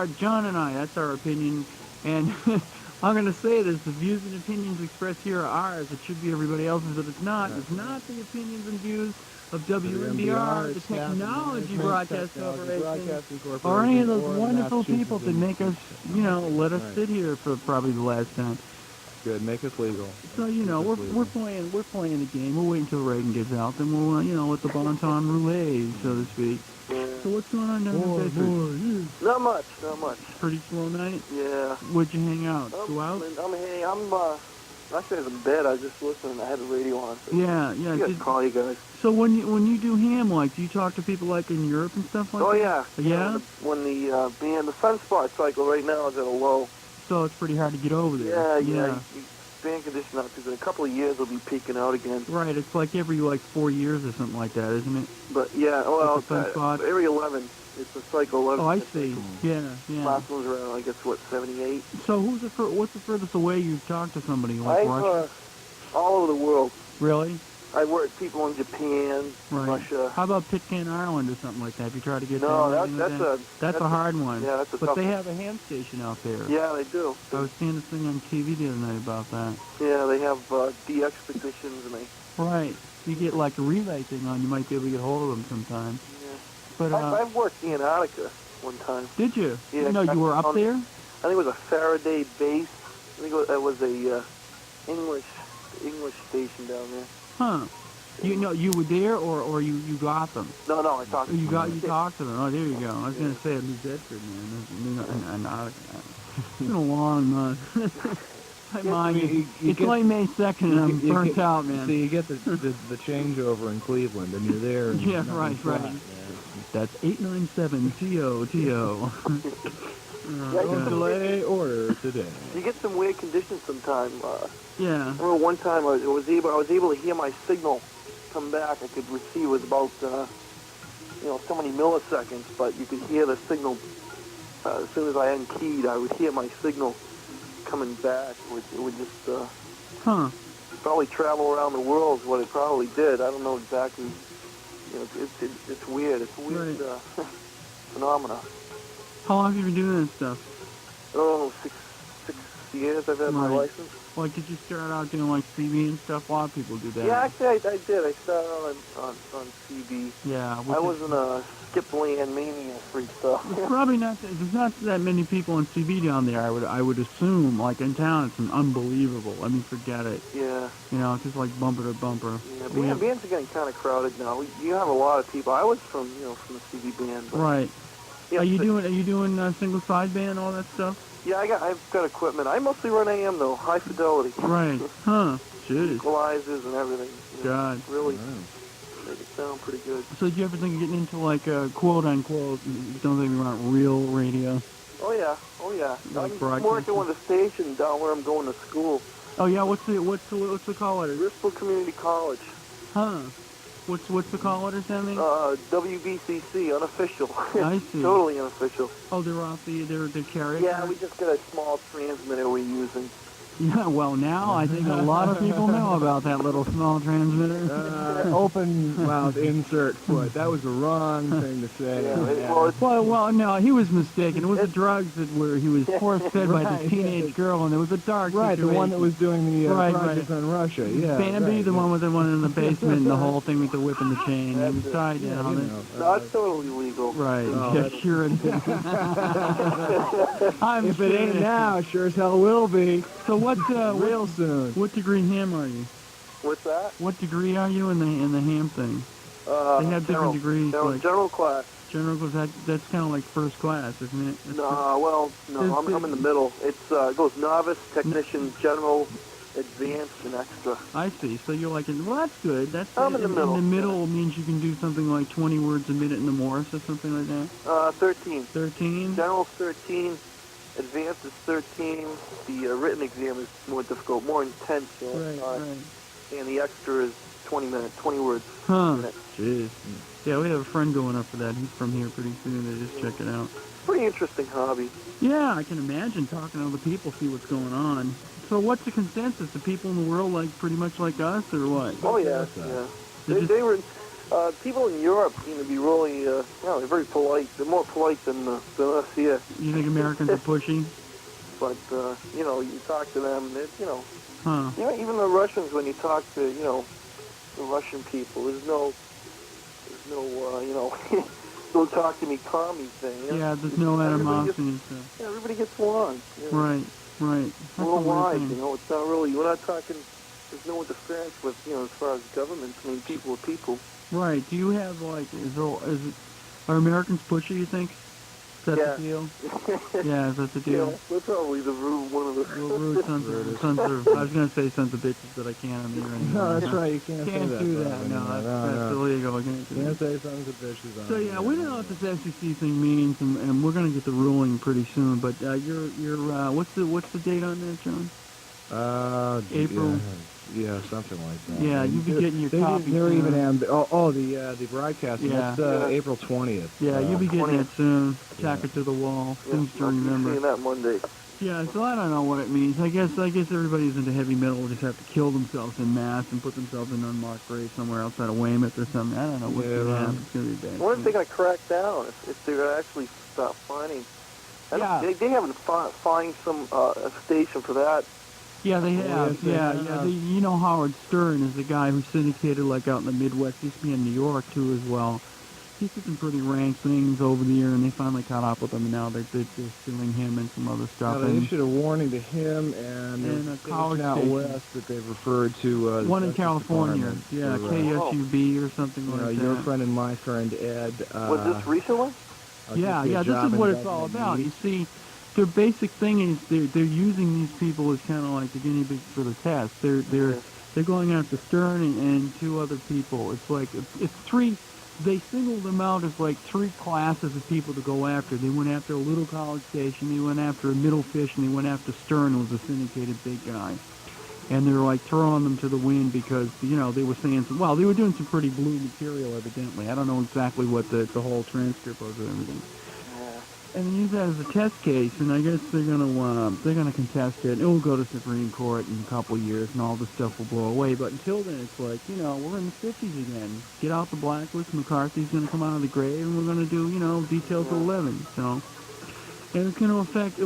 Speaker 1: John and I. That's our opinion, and I'm going to say this: the views and opinions expressed here are ours. It should be everybody else's, but it's not. It's not the opinions and views of WMBR, the Technology Broadcast Corporation, or any of those wonderful people that make us, let us sit here for probably the last time.
Speaker 3: Good, make us legal.
Speaker 1: So we're playing the game. We'll wait until Reagan gets out, then we'll let the bon ton roulette, so to speak. So what's going on down in Bedford?
Speaker 4: Not much.
Speaker 1: Pretty slow night.
Speaker 4: Yeah.
Speaker 1: Where'd you hang out? Go out?
Speaker 4: Actually, I was in bed. I was just listening. I had the radio on. So
Speaker 1: Yeah.
Speaker 4: I got to call you guys.
Speaker 1: So when you do ham, do you talk to people in Europe and stuff like that?
Speaker 4: Oh, yeah.
Speaker 1: Yeah?
Speaker 4: When the sunspot cycle right now is at a low.
Speaker 1: So it's pretty hard to get over there.
Speaker 4: Yeah. Band condition not too good. A couple of years will be peaking out again.
Speaker 1: Right, it's every 4 years or something like that, isn't it?
Speaker 4: But yeah, well,
Speaker 1: sunspot.
Speaker 4: every 11. It's a cycle 11.
Speaker 1: Oh, I see. Yeah.
Speaker 4: Last one's around, I guess, 78.
Speaker 1: So what's the furthest away you've talked to somebody Russia?
Speaker 4: All over the world.
Speaker 1: Really?
Speaker 4: I work with people in Japan, Russia.
Speaker 1: How about Pitcairn, Ireland or something like that? If you try to get that's a hard one.
Speaker 4: Yeah, that's a
Speaker 1: But
Speaker 4: tough
Speaker 1: they
Speaker 4: one.
Speaker 1: have a ham station out there.
Speaker 4: Yeah, they do.
Speaker 1: I was seeing this thing on TV the other night about that.
Speaker 4: Yeah, they have DX petitions and they...
Speaker 1: Right. You get a relay thing on, you might be able to get hold of them sometime.
Speaker 4: Yeah.
Speaker 1: But
Speaker 4: I've worked in Antarctica one time.
Speaker 1: Did you?
Speaker 4: Yeah.
Speaker 1: No, you were up there?
Speaker 4: I think it was a Faraday base. I think it was a English station down there.
Speaker 1: Huh. You were there, or you got them?
Speaker 4: No, I talked to them.
Speaker 1: You talked to them. Oh, there you go. I was going to say New Bedford, man. It's been a long month. My mind, it's like May 2nd, and I'm burnt out, man.
Speaker 3: So you get the changeover in Cleveland, and you're there. And
Speaker 1: yeah, right. That's 897-TO.
Speaker 3: Don't delay order today.
Speaker 4: You get some weird conditions sometimes.
Speaker 1: Yeah.
Speaker 4: I remember one time I was able to hear my signal come back. I could receive with about so many milliseconds, but you could hear the signal as soon as I unkeyed. I would hear my signal coming back. It would just probably travel around the world is what it probably did. I don't know exactly. It's weird. It's a weird phenomena.
Speaker 1: How long have you been doing this stuff?
Speaker 4: Oh, 6 years I've had my license.
Speaker 1: Did you start out doing CB and stuff? A lot of people do that.
Speaker 4: Yeah, actually I did. I started on CB.
Speaker 1: Yeah.
Speaker 4: I wasn't a skip land mania freak stuff.
Speaker 1: It's probably not. There's not that many people on CB down there. I would assume. In town, it's unbelievable. I mean, forget it.
Speaker 4: Yeah.
Speaker 1: It's just bumper to bumper.
Speaker 4: Yeah, bands are getting kind of crowded now. You have a lot of people. I was from the CB band. But
Speaker 1: right.
Speaker 4: Yeah,
Speaker 1: are you doing single sideband, all that stuff?
Speaker 4: Yeah, I've got equipment. I mostly run AM though, high fidelity.
Speaker 1: Right. Huh. Jeez.
Speaker 4: Equalizers and everything.
Speaker 1: God.
Speaker 4: Really make it sound pretty good.
Speaker 1: So did you ever think of getting into quote unquote, don't think we want real radio?
Speaker 4: Oh yeah. I'm working with a station down where I'm going to school.
Speaker 1: Oh yeah, what's the college?
Speaker 4: Bristol Community College.
Speaker 1: Huh. What's the call letter sending?
Speaker 4: WBCC, unofficial.
Speaker 1: I see.
Speaker 4: Totally unofficial.
Speaker 1: Oh, they're off the carrier.
Speaker 4: Yeah, we just got a small transmitter we're using.
Speaker 1: Yeah, well, now I think a lot of people know about that little small transmitter.
Speaker 3: Open mouth insert foot. That was the wrong thing to say.
Speaker 4: Yeah,
Speaker 1: Well, no, he was mistaken. It was the drugs that were, he was force-fed by
Speaker 3: Right,
Speaker 1: the teenage girl, and there was a dark
Speaker 3: Right, the
Speaker 1: situation.
Speaker 3: one that was doing the
Speaker 1: Right,
Speaker 3: project on Russia. Yeah,
Speaker 1: Bambi,
Speaker 3: right,
Speaker 1: the
Speaker 3: yeah.
Speaker 1: one with the one in the basement, and the whole thing with the whip and the chain. He was tied
Speaker 3: Yeah,
Speaker 1: down.
Speaker 3: you know,
Speaker 4: no, it's totally legal.
Speaker 1: Right,
Speaker 3: Oh,
Speaker 1: yeah,
Speaker 3: that's-
Speaker 1: sure it is. I'm
Speaker 3: If it ain't
Speaker 1: kidding.
Speaker 3: now, sure as hell will be.
Speaker 1: So
Speaker 3: Real soon.
Speaker 1: what degree ham are you?
Speaker 4: What's that?
Speaker 1: What degree are you in the ham thing? They have different degrees, like
Speaker 4: General class.
Speaker 1: general, because that's kind of like first class, isn't it? That's
Speaker 4: No, I'm in the middle. It goes novice, technician, general, advanced, and extra.
Speaker 1: I see. So you're like, well, that's good. That's
Speaker 4: I'm in the middle.
Speaker 1: In the middle means you can do something like 20 words a minute in the Morse or something like that.
Speaker 4: 13.
Speaker 1: 13.
Speaker 4: General's 13. Advanced is 13. The written exam is more difficult, more intense.
Speaker 1: Right, right.
Speaker 4: And the extra is 20 minutes, 20 words a
Speaker 1: Huh.
Speaker 4: minute.
Speaker 3: Jeez.
Speaker 1: Yeah, we have a friend going up for that. He's from here pretty soon. They just check it out.
Speaker 4: Pretty interesting hobby.
Speaker 1: Yeah, I can imagine talking to other people, see what's going on. So what's the consensus? The people in the world like pretty much like us, or what?
Speaker 4: Oh yeah,
Speaker 3: That's
Speaker 4: yeah.
Speaker 1: They
Speaker 4: They were. People in Europe seem to be really, they're very polite. They're more polite than us here.
Speaker 1: You think Americans are pushy?
Speaker 4: But you talk to them,
Speaker 1: Huh.
Speaker 4: even the Russians. When you talk to, the Russian people, there's no, don't talk to me, commie thing.
Speaker 1: Yeah, there's no animosity and stuff.
Speaker 4: Yeah, everybody gets along.
Speaker 1: Right, right. That's a weird
Speaker 4: Worldwide,
Speaker 1: thing.
Speaker 4: it's not really. We're not talking. There's no interference with, as far as governments. I mean, people are people.
Speaker 1: Right. Do you have like are Americans pushy? You think? Is that
Speaker 4: Yeah.
Speaker 1: the deal? Yeah, is that the deal?
Speaker 4: We're probably one of the.
Speaker 1: Well, rude sons of I was gonna say sons of bitches, but I can't on the air anymore.
Speaker 3: No, that's right. You can't say
Speaker 1: Can't
Speaker 3: that.
Speaker 1: do
Speaker 3: Bob,
Speaker 1: that. No,
Speaker 3: anymore.
Speaker 1: that's illegal. I can't do
Speaker 3: Can't
Speaker 1: that.
Speaker 3: say sons of bitches.
Speaker 1: So yeah, we don't know what this SEC thing means, and we're gonna get the ruling pretty soon. But what's the date on that, John? April.
Speaker 3: Yeah, something like that.
Speaker 1: Yeah, you'll be getting your copy
Speaker 3: They're even
Speaker 1: soon.
Speaker 3: the broadcasting.
Speaker 1: Yeah.
Speaker 3: That's April 20th.
Speaker 1: Yeah, you'll be getting it soon.
Speaker 3: Yeah.
Speaker 1: Tack it to the wall. Things to
Speaker 4: I'll be
Speaker 1: remember.
Speaker 4: seeing that Monday.
Speaker 1: Yeah, so I don't know what it means. I guess everybody who's into heavy metal will just have to kill themselves in mass and put themselves in an unmarked grave somewhere outside of Weymouth or something. I don't know what's
Speaker 3: Yeah,
Speaker 1: going to
Speaker 3: right.
Speaker 1: happen. It's going to be bad.
Speaker 4: I wonder if they're going to crack down, if they're going to actually stop finding.
Speaker 1: Yeah.
Speaker 4: They haven't fined some a station for that.
Speaker 1: Yeah, they have.
Speaker 3: yes, they
Speaker 1: Yeah.
Speaker 3: have.
Speaker 1: You know Howard Stern is the guy who syndicated like out in the Midwest. He used to be in New York too as well. He did some pretty rank things over the year, and they finally caught up with him, and now they're suing him and some other stuff.
Speaker 3: They
Speaker 1: And
Speaker 3: issued a warning to him and
Speaker 1: And a college
Speaker 3: out
Speaker 1: station.
Speaker 3: west that they've referred to.
Speaker 1: one in
Speaker 3: Justice
Speaker 1: California.
Speaker 3: Department
Speaker 1: Yeah,
Speaker 3: for,
Speaker 1: KSUB or something like that.
Speaker 3: your friend and my friend Ed.
Speaker 4: Was this recently?
Speaker 1: Yeah, this is what it's all about. You see, their basic thing is they're using these people as kind of like the guinea pigs for the test. They're going after Stern and two other people. It's like it's three. They singled them out as like three classes of people to go after. They went after a little college station. They went after a middle fish, and they went after Stern, who was a syndicated big guy. And they're like throwing them to the wind because they were saying they were doing some pretty blue material evidently. I don't know exactly what the whole transcript was or everything. And they use that as a test case, and I guess they're gonna contest it. It will go to Supreme Court in a couple of years, and all this stuff will blow away. But until then, it's like we're in the 50s again. Get out the blacklist. McCarthy's gonna come out of the grave, and we're gonna do details of 11. So, and it's gonna affect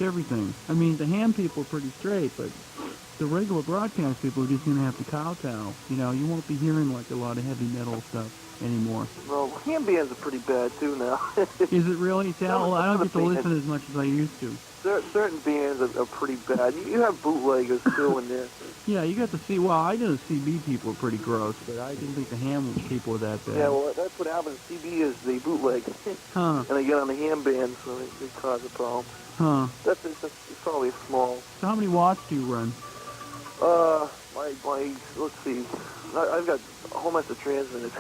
Speaker 1: everything. I mean, the ham people are pretty straight, but the regular broadcast people are just gonna have to kowtow. You won't be hearing like a lot of heavy metal stuff anymore.
Speaker 4: Well, ham bands are pretty bad too now.
Speaker 1: Is it really? I don't get to listen as much as I used to.
Speaker 4: Certain bands are pretty bad. You have bootleggers too in there.
Speaker 1: Yeah, you got to see. Well, I know the CB people are pretty gross, but I didn't think the ham people were that bad.
Speaker 4: Yeah, well, that's what happens. CB is they bootleg,
Speaker 1: Huh?
Speaker 4: and they get on the ham band, so they cause a problem.
Speaker 1: Huh?
Speaker 4: It's probably small.
Speaker 1: So how many watts do you run?
Speaker 4: Let's see. I've got a whole mess of transmitters.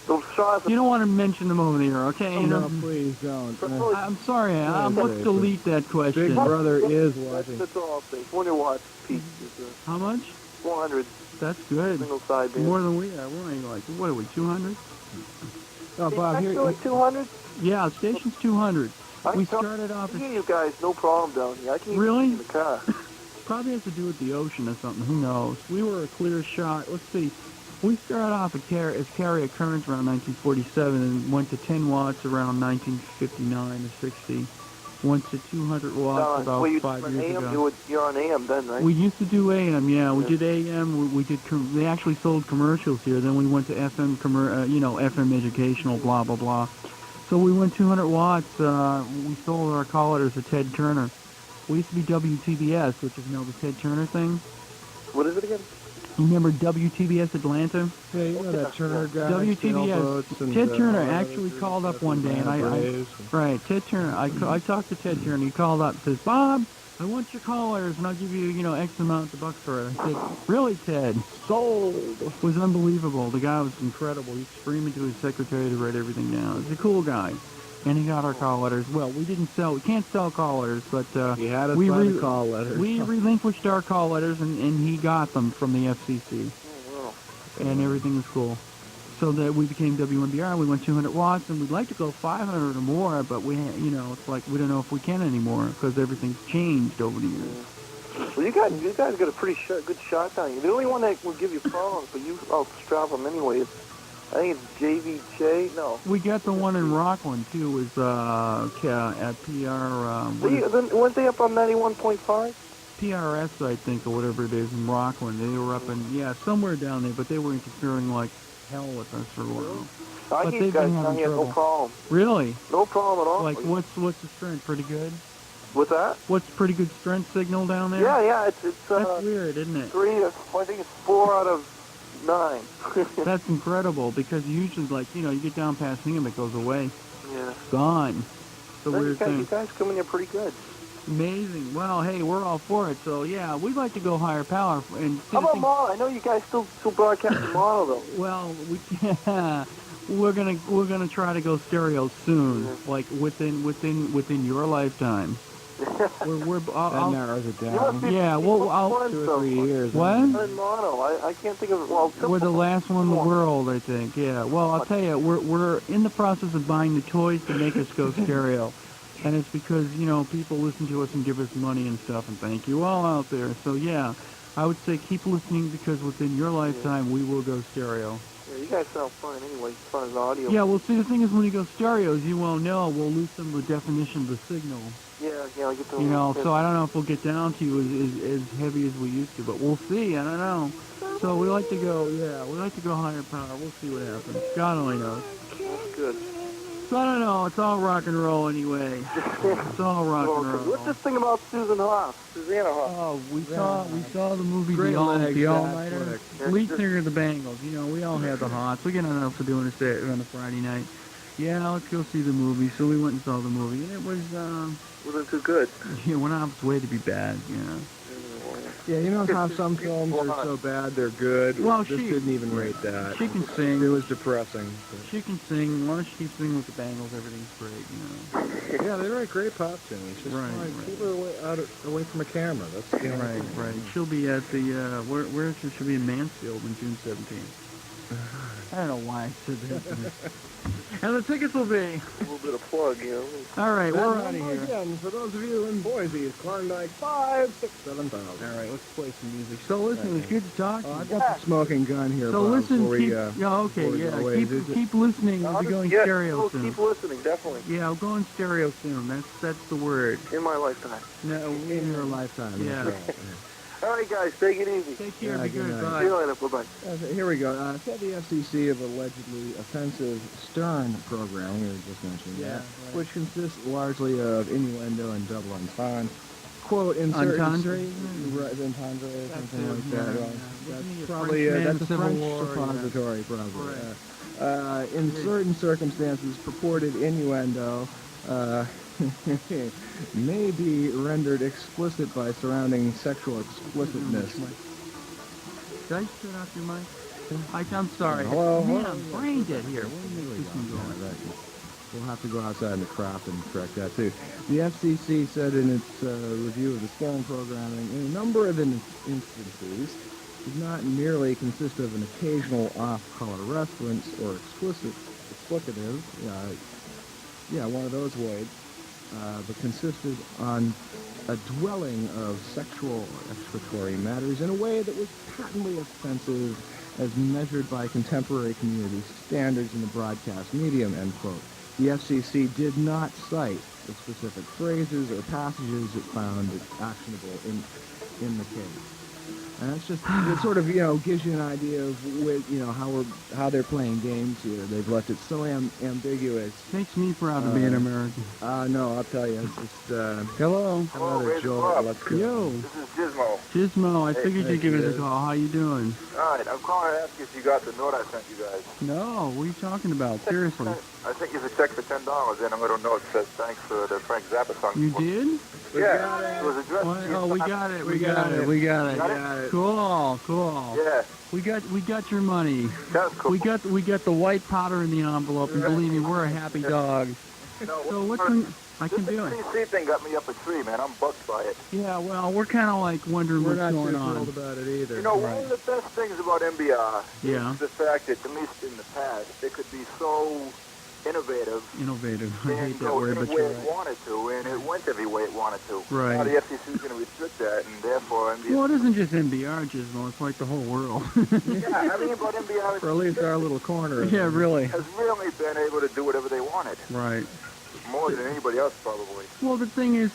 Speaker 4: Those shots.
Speaker 1: You don't want to mention them over the air, okay?
Speaker 3: Oh, no, please don't.
Speaker 1: I'm sorry. Let's delete that question.
Speaker 3: Big Brother is watching.
Speaker 4: That's all I'll say. 400 watts peak is
Speaker 1: How much?
Speaker 4: 400.
Speaker 1: That's good.
Speaker 4: Single sideband.
Speaker 1: More than we are. We're only like, what are we, 200?
Speaker 3: Oh, Bob, here.
Speaker 4: Like 200?
Speaker 1: Yeah, station's 200. We started off
Speaker 4: I
Speaker 1: at...
Speaker 4: hear you guys, no problem down here. I can even
Speaker 1: Really?
Speaker 4: see in the car.
Speaker 1: Probably has to do with the ocean or something. Who knows? We were a clear shot. Let's see. We started off as carrier currents around 1947 and went to 10 watts around 1959 or 60. Went to 200 watts about 5 years ago.
Speaker 4: You're on AM then, right?
Speaker 1: We used to do AM, yeah. We did AM. We did. They actually sold commercials here. Then we went to FM, FM educational, blah blah blah. So we went 200 watts. We sold our call letters to Ted Turner. We used to be WTBS, which is, the Ted Turner thing.
Speaker 4: What is it again?
Speaker 1: You remember WTBS Atlanta?
Speaker 3: Yeah, you know that Turner guy.
Speaker 1: WTBS. Ted Turner actually called up one day, and right, Ted Turner. I talked to Ted Turner. He called up and says, "Bob, I want your call letters, and I'll give you, X amount of bucks for it." I said, "Really, Ted?" Sold. It was unbelievable. The guy was incredible. He was screaming to his secretary to write everything down. He's a cool guy. And he got our call letters. Well, we can't sell call letters, but
Speaker 3: he had us buy the call letters.
Speaker 1: We relinquished our call letters, and he got them from the FCC.
Speaker 4: Oh, wow.
Speaker 1: And everything was cool. So that we became WMBR. We went 200 watts, and we'd like to go 500 or more, but it's like we don't know if we can anymore because everything's changed over the years.
Speaker 4: Well, you guys got a pretty good shot down here. The only one that will give you problems, but you outstrap them anyway. I think it's JVJ. No.
Speaker 1: We got the one in Rockland too. Was at PR.
Speaker 4: Weren't they up on 91.5?
Speaker 1: PRS, I think, or whatever it is in Rockland. They were up in somewhere down there, but they were interfering like hell with us for a while.
Speaker 4: I hear you guys down here, no problem.
Speaker 1: Really?
Speaker 4: No problem at all.
Speaker 1: Like what's the strength? Pretty good.
Speaker 4: What's that?
Speaker 1: What's pretty good strength signal down there?
Speaker 4: Yeah. It's
Speaker 1: that's weird, isn't it?
Speaker 4: I think it's 4 out of 9.
Speaker 1: That's incredible because usually, you get down past Hingham, it goes away.
Speaker 4: Yeah.
Speaker 1: It's gone. It's a weird thing.
Speaker 4: You guys come in here pretty good.
Speaker 1: Amazing. Well, hey, we're all for it. So yeah, we'd like to go higher power. And
Speaker 4: how about mono? I know you guys still broadcast the mono though.
Speaker 1: Well, we're gonna try to go stereo soon, like within your lifetime.
Speaker 3: That narrows it down.
Speaker 1: Yeah, well,
Speaker 3: 2 or 3 years.
Speaker 1: What?
Speaker 4: Mono. I can't think of it. Well,
Speaker 1: we're the last one in the world, I think. Yeah. Well, I'll tell you, we're in the process of buying the toys to make us go stereo, and it's because people listen to us and give us money and stuff, and thank you all out there. So yeah, I would say keep listening because within your lifetime we will go stereo.
Speaker 4: Yeah, you guys sound fine anyway, as far as audio.
Speaker 1: Yeah, well, see, the thing is, when you go stereos, you won't know. We'll lose some of the definition of the signal.
Speaker 4: Yeah, I get the.
Speaker 1: So I don't know if we'll get down to you as heavy as we used to, but we'll see. I don't know. So we like to go higher power. We'll see what happens. God only knows.
Speaker 4: That's good.
Speaker 1: So I don't know. It's all rock and roll anyway. It's all rock and roll.
Speaker 4: What's this thing about Susanna Hoff?
Speaker 1: Oh, we saw the movie
Speaker 3: Great
Speaker 1: The All Nighter.
Speaker 3: quick.
Speaker 1: Lead singer of the Bangles. We all had the hots. We got enough for doing this on a Friday night. Yeah, let's go see the movie. So we went and saw the movie, and it was
Speaker 4: wasn't too good.
Speaker 1: went on its way to be bad.
Speaker 3: Yeah, you know how some films are so bad they're good?
Speaker 1: Well,
Speaker 3: this didn't even rate that.
Speaker 1: She can sing.
Speaker 3: It was depressing.
Speaker 1: She can sing. Why don't she keep singing with the Bangles? Everything's great,
Speaker 3: Yeah, they write great pop tunes. Just keep her away from a camera. That's
Speaker 1: right. She'll be at the where she'll be in Mansfield on June 17th. I don't know why I said that. And the tickets will be
Speaker 4: a little bit of plug,
Speaker 1: All right, we're out of here.
Speaker 3: Again, for those of you in Boise, it's Klondike 5, 6, 7,000.
Speaker 1: All right, let's play some music. So listen, it was good to talk to you.
Speaker 3: I got the smoking gun here.
Speaker 1: So
Speaker 3: Bob,
Speaker 1: listen,
Speaker 3: keep
Speaker 1: keep listening. We'll be going stereo soon.
Speaker 4: Keep listening, definitely.
Speaker 1: Yeah, we're going stereo soon. That's the word.
Speaker 4: In my lifetime.
Speaker 1: No,
Speaker 3: in your lifetime.
Speaker 1: Yeah.
Speaker 3: That's right.
Speaker 4: All right, guys, take it easy.
Speaker 1: Take care. Be
Speaker 3: good
Speaker 1: good.
Speaker 3: night.
Speaker 1: Bye.
Speaker 4: See you later. Bye-bye.
Speaker 3: Here we go. Said the FCC of allegedly offensive Stern program, we were just mentioning that, which consists largely of innuendo and double entendre. Quote, insert...
Speaker 1: Entendre?
Speaker 3: Entendre, something like
Speaker 1: yeah,
Speaker 3: that.
Speaker 1: yeah.
Speaker 3: That's probably that's a French
Speaker 1: War,
Speaker 3: suppository, probably. In certain circumstances, purported innuendo may be rendered explicit by surrounding sexual explicitness.
Speaker 1: Did I shut off your mic? I'm sorry.
Speaker 3: Hello?
Speaker 1: Man, I'm brain dead here.
Speaker 3: We'll have to go outside in the crop and correct that too. The FCC said in its review of the Stern programming, in a number of instances, does not merely consist of an occasional off-color reference or explicative, one of those words, but consisted on a dwelling of sexual or excretory matters in a way that was patently offensive as measured by contemporary community standards in the broadcast medium, end quote. The FCC did not cite the specific phrases or passages it found actionable in the case. And that's just, it sort of, gives you an idea of how they're playing games here. They've left it so ambiguous.
Speaker 1: Makes me proud to be an American.
Speaker 3: No, I'll tell you, it's just,
Speaker 1: Hello.
Speaker 3: another jolt. Let's go.
Speaker 1: Yo.
Speaker 5: This is Gizmo.
Speaker 1: Gizmo, I figured you'd give us a
Speaker 3: Giz.
Speaker 1: call. How you doing?
Speaker 5: Alright, I'm calling to ask you if you got the note I sent you guys.
Speaker 1: No, what are you talking about? Seriously.
Speaker 5: I sent you the check for $10 and a little note that says thanks for the Frank Zappa song.
Speaker 1: You did?
Speaker 5: Yeah, it was addressed
Speaker 1: What?
Speaker 5: to you.
Speaker 1: Oh, we got it. We
Speaker 3: got
Speaker 1: got
Speaker 3: it.
Speaker 1: it. We got it.
Speaker 5: Got
Speaker 3: it?
Speaker 1: Cool.
Speaker 5: Yeah,
Speaker 1: We got your money.
Speaker 5: that's cool.
Speaker 1: We got the white powder in the envelope, and believe me, we're a happy dog.
Speaker 5: No,
Speaker 1: So what's I can do it?
Speaker 5: This CC thing got me up a tree, man. I'm bucked by it.
Speaker 1: Yeah, well, we're kind of like wondering
Speaker 3: We're
Speaker 1: what's
Speaker 3: not
Speaker 1: going
Speaker 3: too
Speaker 1: on.
Speaker 3: thrilled about it either.
Speaker 5: You know, one of the best things about MBR
Speaker 1: Yeah.
Speaker 5: is the fact that, at least in the past, it could be so innovative
Speaker 1: Innovative. I
Speaker 5: and
Speaker 1: hate that
Speaker 5: go
Speaker 1: word,
Speaker 5: any
Speaker 1: but
Speaker 5: way
Speaker 1: you're
Speaker 5: it
Speaker 1: right.
Speaker 5: wanted to, and it went every way it wanted to.
Speaker 1: Right.
Speaker 5: Now the FCC is going to restrict that, and therefore MBR...
Speaker 1: Well, it isn't just NBR, Gizmo. It's like the whole world.
Speaker 5: Yeah, I mean, about MBR...
Speaker 3: Or at least our little corner. of
Speaker 1: Yeah,
Speaker 3: it.
Speaker 1: really.
Speaker 5: has really been able to do whatever they wanted.
Speaker 1: Right.
Speaker 5: More than anybody else, probably.
Speaker 1: Well, the thing is,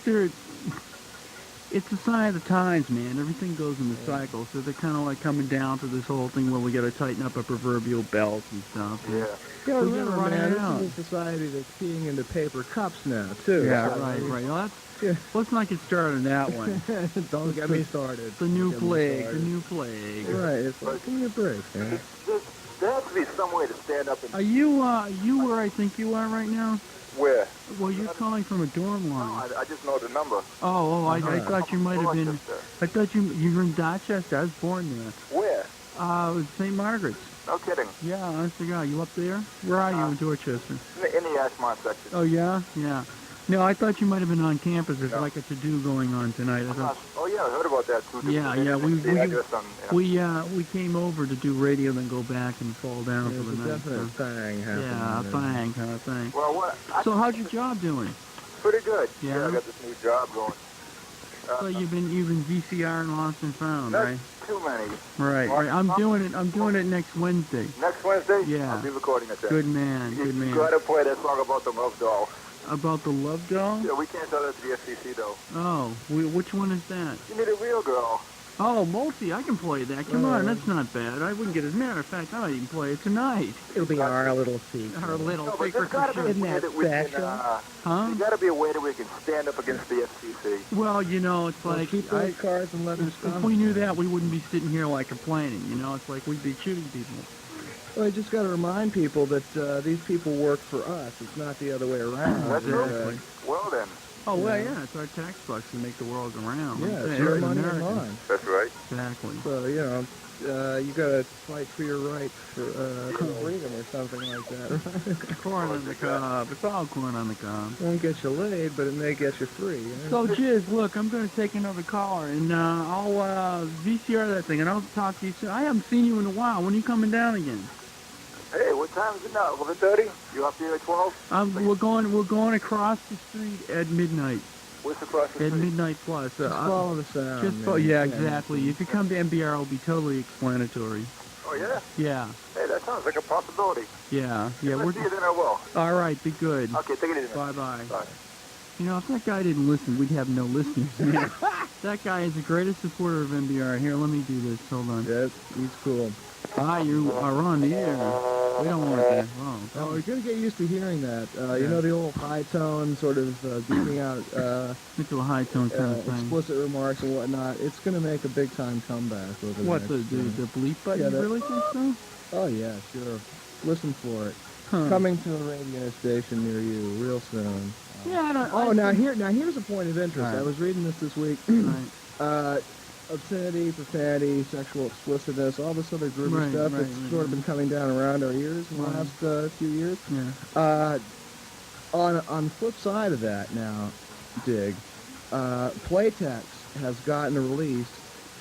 Speaker 1: it's a sign of the times, man. Everything goes in the cycle, so they're kind of like coming down to this whole thing where we got to tighten up a proverbial belt and stuff. And
Speaker 5: Yeah.
Speaker 3: Yeah,
Speaker 1: We
Speaker 3: remember,
Speaker 1: gotta run
Speaker 3: man,
Speaker 1: it out.
Speaker 3: this is a society that's peeing into paper cups now, too.
Speaker 1: Yeah,
Speaker 3: So,
Speaker 1: right. Well,
Speaker 3: Yeah.
Speaker 1: let's not get started on that one.
Speaker 3: Don't get me started.
Speaker 1: The new
Speaker 3: Don't get me
Speaker 1: plague. The
Speaker 3: started.
Speaker 1: new plague.
Speaker 3: Right, it's like, give me a break, man.
Speaker 5: There has to be some way to stand up and...
Speaker 1: Are you where I think you are right now?
Speaker 5: Where?
Speaker 1: Well, you're calling from a dorm
Speaker 5: No,
Speaker 1: line.
Speaker 5: I just know the number.
Speaker 1: I thought you might have been.
Speaker 5: Dorchester.
Speaker 1: I thought you were in Dorchester. I was born there.
Speaker 5: Where?
Speaker 1: It was St. Margaret's.
Speaker 5: No kidding.
Speaker 1: Yeah, honest to God. You up there? Where are you in Dorchester?
Speaker 5: In the Ashmont section.
Speaker 1: Oh, yeah? Yeah. No, I thought you might have been on campus. There's like a to-do going on tonight. I thought,
Speaker 5: Oh, yeah, I heard about that, too.
Speaker 1: Yeah,
Speaker 5: They
Speaker 1: yeah,
Speaker 5: didn't
Speaker 1: we-
Speaker 5: see the
Speaker 1: we-
Speaker 5: address on,
Speaker 1: we came over to do radio, then go back and fall down
Speaker 3: There's
Speaker 1: for
Speaker 3: a
Speaker 1: the night.
Speaker 3: definite thing happening.
Speaker 1: Yeah, a
Speaker 3: there.
Speaker 1: thing, kind of thing.
Speaker 5: Well, what?
Speaker 1: So how's your job doing?
Speaker 5: Pretty good.
Speaker 1: Yeah?
Speaker 5: I got this new job going.
Speaker 1: So you've been VCR and lost and found,
Speaker 5: Not
Speaker 1: right?
Speaker 5: too many.
Speaker 1: Right. I'm doing it next Wednesday.
Speaker 5: Next Wednesday?
Speaker 1: Yeah.
Speaker 5: I'll be recording it then.
Speaker 1: Good man, good
Speaker 5: You
Speaker 1: man.
Speaker 5: gotta play that song about the love doll.
Speaker 1: About the love doll?
Speaker 5: Yeah, we can't tell that to the FCC, though.
Speaker 1: Oh, which one is that?
Speaker 5: You need a real girl.
Speaker 1: Oh, multi, I can play that. Come on, that's not bad. I wouldn't get as a matter of fact, I might even play it tonight.
Speaker 3: It'll be our little secret.
Speaker 1: Our little
Speaker 5: No, but
Speaker 1: secret
Speaker 5: there's gotta
Speaker 1: for
Speaker 5: be a
Speaker 1: sure.
Speaker 5: way that we
Speaker 3: special?
Speaker 5: can,
Speaker 1: Huh?
Speaker 5: there's gotta be a way that we can stand up against the FCC.
Speaker 1: Well, it's
Speaker 3: Well,
Speaker 1: like,
Speaker 3: keep those cards and letters
Speaker 1: if we knew that, we wouldn't be sitting here like complaining, It's like we'd be shooting people.
Speaker 3: Well, you just got to remind people that these people work for us. It's not the other way around.
Speaker 5: That's
Speaker 1: Exactly.
Speaker 5: Well, then.
Speaker 1: Oh, well, yeah, it's our tax bucks that make the world go round.
Speaker 3: Yeah,
Speaker 1: That's
Speaker 3: it's
Speaker 1: it,
Speaker 3: your
Speaker 1: every
Speaker 3: money and
Speaker 1: American.
Speaker 3: mine.
Speaker 5: That's right.
Speaker 1: Exactly.
Speaker 3: So, you got to fight for your right for freedom or something like that.
Speaker 1: Corn on the cob. It's all corn on the cob.
Speaker 3: Won't get you laid, but it may get you free.
Speaker 1: So, Jiz, look, I'm going to take another caller, and I'll VCR that thing, and I'll talk to you soon. I haven't seen you in a while. When are you coming down again?
Speaker 5: Hey, what time is it now? 11:30? You up here at 12?
Speaker 1: We're going across the street at midnight.
Speaker 5: What's across the
Speaker 1: At
Speaker 5: street?
Speaker 1: midnight plus.
Speaker 3: Just follow the sound.
Speaker 1: Just
Speaker 3: man.
Speaker 1: yeah, exactly. If you come to MBR, it'll be totally explanatory.
Speaker 5: Oh, yeah?
Speaker 1: Yeah,
Speaker 5: Hey, that sounds like a possibility.
Speaker 1: yeah.
Speaker 5: If I see you, then I will.
Speaker 1: All right. Be good.
Speaker 5: Okay, take it easy.
Speaker 1: Bye bye.
Speaker 5: Bye.
Speaker 1: If that guy didn't listen, we'd have no listeners. Man. That guy is the greatest supporter of MBR. Here, let me do this. Hold on.
Speaker 3: Yes, he's cool.
Speaker 1: You are on the air. We don't want that.
Speaker 3: Oh,
Speaker 1: Oh,
Speaker 3: you're going to get used to hearing that. You know, the old high tone sort of beating out
Speaker 1: into a high tone kind of thing.
Speaker 3: explicit remarks and whatnot. It's going to make a big time comeback over
Speaker 1: What,
Speaker 3: the
Speaker 1: the
Speaker 3: next,
Speaker 1: bleep button?
Speaker 3: Yeah,
Speaker 1: You really think so?
Speaker 3: Oh, yeah, sure. Listen for it.
Speaker 1: Huh.
Speaker 3: Coming to a radio station near you real soon.
Speaker 1: Yeah, I don't.
Speaker 3: Oh, now here's a point of interest.
Speaker 1: All right.
Speaker 3: I was reading this week.
Speaker 1: Right.
Speaker 3: Obscenity, profanity, sexual explicitness, all this other groovy
Speaker 1: Right,
Speaker 3: stuff
Speaker 1: right,
Speaker 3: that's
Speaker 1: right,
Speaker 3: sort of been coming down around our ears in the
Speaker 1: Right.
Speaker 3: last few years.
Speaker 1: Yeah.
Speaker 3: On the flip side of that now, Dig, Playtex has gotten released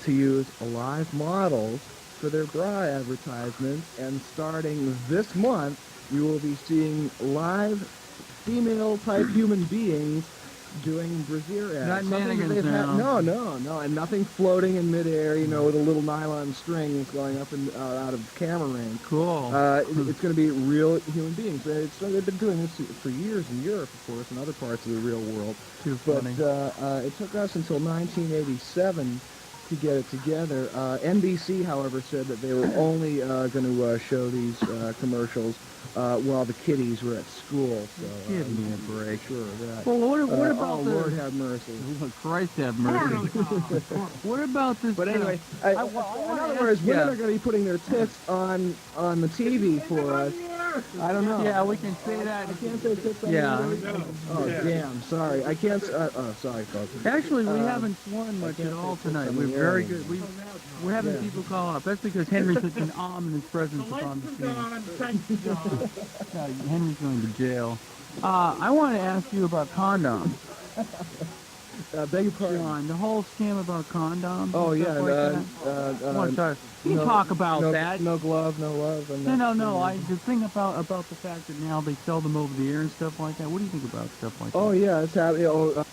Speaker 3: to use live models for their bra advertisements, and starting this month, you will be seeing live female-type human beings doing brassiere ads.
Speaker 1: Not
Speaker 3: Something that
Speaker 1: mannequins
Speaker 3: they've had-
Speaker 1: now.
Speaker 3: No, and nothing floating in midair, you know, with a little nylon strings going up and out of camera range.
Speaker 1: Cool.
Speaker 3: It's going to be real human beings. They've been doing this for years in Europe, of course, and other parts of the real world.
Speaker 1: Too
Speaker 3: But
Speaker 1: funny.
Speaker 3: it took us until 1987 to get it together. NBC, however, said that they were only going to show these commercials while the kiddies were at school. So
Speaker 1: Give me a
Speaker 3: break. Sure of that.
Speaker 1: Well, what about
Speaker 3: oh,
Speaker 1: the...
Speaker 3: Lord have mercy.
Speaker 1: Oh, Christ have mercy. What about this...
Speaker 3: But anyway,
Speaker 1: I
Speaker 3: in
Speaker 1: wanna
Speaker 3: other
Speaker 1: ask-
Speaker 3: words, women
Speaker 1: yeah.
Speaker 3: are going to be putting their tits on the TV for us. I don't know.
Speaker 1: Yeah, we can say that.
Speaker 3: I can't say tits on
Speaker 1: Yeah.
Speaker 3: the Oh, damn. Sorry. I can't... oh, sorry, folks.
Speaker 1: Actually, we haven't sworn much at all tonight. We're very good. We're having people call up. That's because Henry's such an ominous presence upon the scene. No, Henry's going to jail. I want to ask you about condoms.
Speaker 3: Beg your pardon.
Speaker 1: John, the whole scam about condoms.
Speaker 3: Oh,
Speaker 1: and
Speaker 3: yeah.
Speaker 1: stuff like that. I want to talk. You can talk about that.
Speaker 3: No glove, no love. And
Speaker 1: No. The thing about the fact that now they sell them over the air and stuff like that. What do you think about stuff like that?
Speaker 3: Oh, yeah. It's happening.